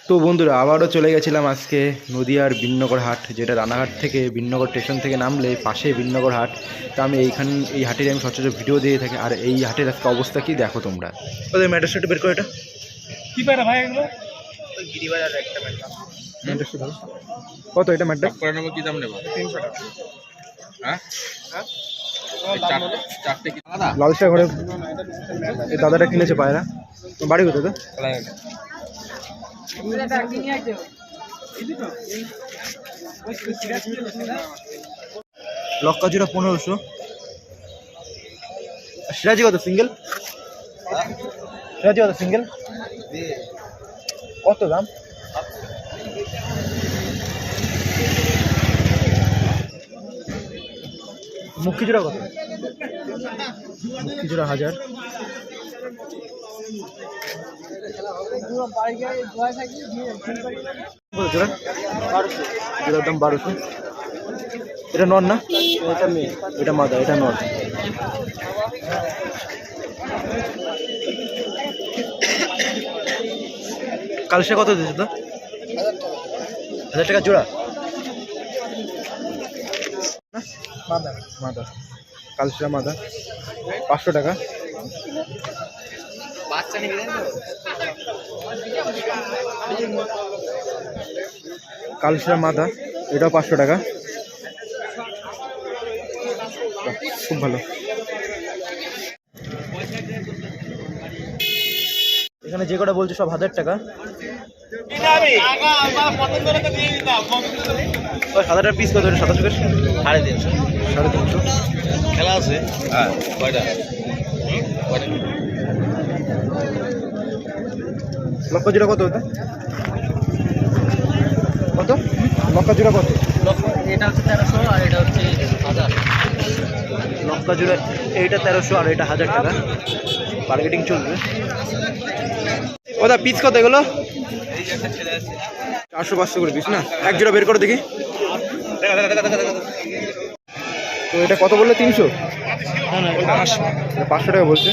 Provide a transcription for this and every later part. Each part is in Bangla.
তো বন্ধুরা আবারও চলে গেছিলাম আজকে নদিয়ার বিননগর হাট, যেটা রানাঘাট থেকে বিননগর স্টেশন থেকে নামলে পাশে বিননগর হাট। তো আমি এই হাটের আমি সচরাচর ভিডিও দিয়ে থাকি। আর এই হাটের আজকে অবস্থা কি দেখো তোমরা। ওদের ম্যাটার সেট বের করে এটা কি পায়রা ভাই এগুলো? গিরিবাজার একটা ম্যাটটা কত? এটা ম্যাটটা করে নেবো, কি দাম নেবো? 300 টাকা। হ্যাঁ চারটে কি লালসা ঘরে এই দাদাটা কিনেছে পায়রা। বাড়ি কোথায় তো? লক্কা জোড়া 1500। সিরাজি কত সিঙ্গেল? সিরাজি কত সিঙ্গেল? কত দাম? মুখি জোড়া কত? মুখি জোড়া 1000। জোড়া জোড়ার দাম 1200। এটা নর না? এটা মেয়ে, এটা মাদা, এটা নর। কালসা কত দিয়েছে তো? 1000 টাকা জোড়া। মাদা মাদা কালসা মাদা 500 টাকা। কালসা মাদা এটাও 500 টাকা। খুব ভালো। এখানে যে কটা বলছে সব 1000 টাকা। 1000 টাকা পিস কত? 2700 350 350 খেলা আছে। হ্যাঁ কয়টা লক্ষ জোড়া কত ওটা? কত লক্ষ জোড়া কত? এটা হচ্ছে 1300 আর এটা হচ্ছে 1000। লক্কা জোড়া এইটা 1300 আর এটা 1000 টাকা। মার্কেটিং চলবে। ওদা পিস কত এগুলো? 400-500 করে পিস না? এক জোড়া বের করে দেখি। তো এটা কত বললে? 300? 500 টাকা বলছে।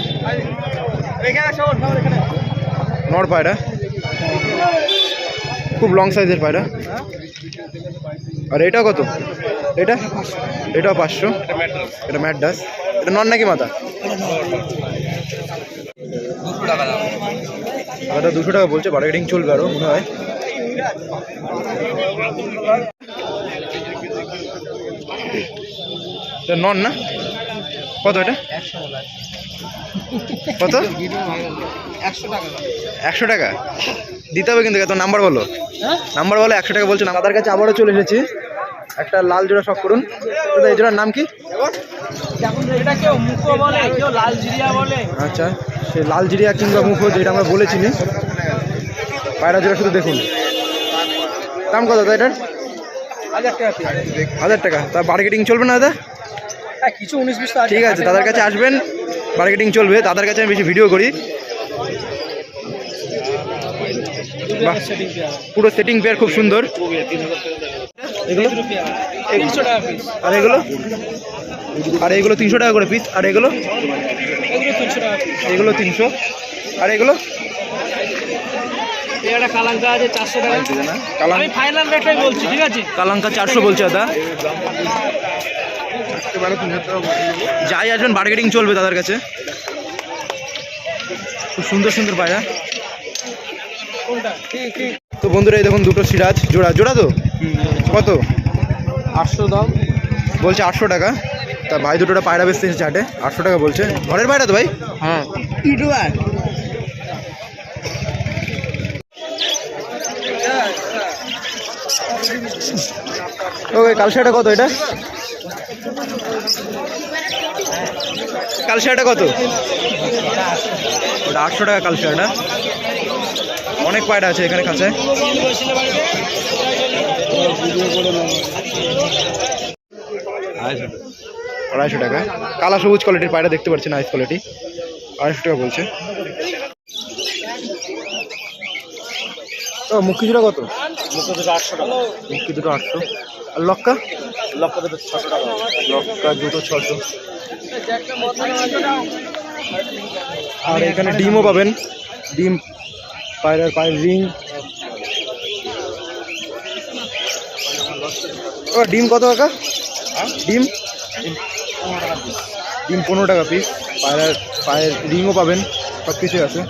নর পায়রা, খুব লং সাইজের পায়রা। আর এটা কত? এটাও 500। এটা ম্যাডাস। এটা নর নাকি মাথা? দাদা 200 টাকা বলছে। বার্গেনিং চলবে আরো মনে হয়। এটা নর না? কত এটা? কত? 100 টাকা দিতে হবে কিন্তু। তোর নাম্বার বলো, নাম্বার বলো। 100 টাকা বলছে না। দাদার কাছে আবারও চলে এসেছি। একটা লাল জোড়া শখ করুন। এই জোড়ার নাম কি? আচ্ছা, সে লাল জিরিয়া কিংবা মুখো যেটা আমরা বলেছিলি। পায়রা জোড়া শুধু দেখুন। দাম কত দাদা এটার? 1000 টাকা। তা মার্কেটিং চলবে না দাদা? কিছু 19-20 ঠিক আছে, দাদার কাছে আসবেন, মার্কেটিং চলবে। দাদার কাছে আমি বেশি ভিডিও করি। বাহ, পুরো সেটিং পেয়ার খুব সুন্দর। এগুলো 300 টাকা পিস। আর এগুলো? আর এগুলো 300 টাকা করে পিস। আর এগুলো? এগুলো 300 টাকা পিস। এগুলো 300। আর এগুলো? এটা কালাঙ্কা আছে 400 টাকা। আমি ফাইনাল রেটটাই বলছি, ঠিক আছে? কালাঙ্কা 400 বলছে দাদা। যাই আসবেন, মার্কেটিং চলবে দাদার কাছে। খুব সুন্দর সুন্দর পায়রা। তো বন্ধুরা এই দেখুন দুটো সিরাজ জোড়া। জোড়া তো কত? 800 দাম বলছে 800 টাকা। তা ভাই দুটোটা পায়রা বেচতে এসেছে হাটে। 800 টাকা বলছে। ঘরের পায়রা তো ভাই? হ্যাঁ। ওকে, কালশাটা কত? এটা কালশাটা কত? ওটা 800 টাকা কালশাটা। অনেক পায়রা আছে এখানে কাছে। 250 টাকা। কালা সবুজ কোয়ালিটির পায়রা দেখতে পাচ্ছেন, আইস কোয়ালিটি। 250 টাকা বলছে। তো মুখি জোড়া কত? মুখো দুটো 800 টাকা। মুখি দুটো 800। আর লক্কা? লক্ষ দুটো 600 টাকা। লক্কা দুটো 600। আর এখানে ডিমও পাবেন। ডিম, পায়রার পায়ের রিং ও ডিম কত টাকা? ডিম ডিম 15 টাকা পিস। পায়ের রিংও পাবেন, সব কিছুই আছে।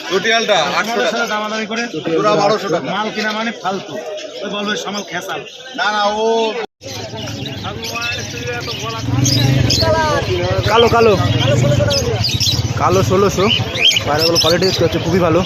টোটালটা 800 টাকা। দামাদামি করে জোড়া 1200 টাকা। মাল কিনা মানে ফালতু, ওই বলবে সামাল খেসাল। না না ও কালো 1600। পায়রাগুলো কোয়ালিটি দেখতে হচ্ছে খুবই ভালো।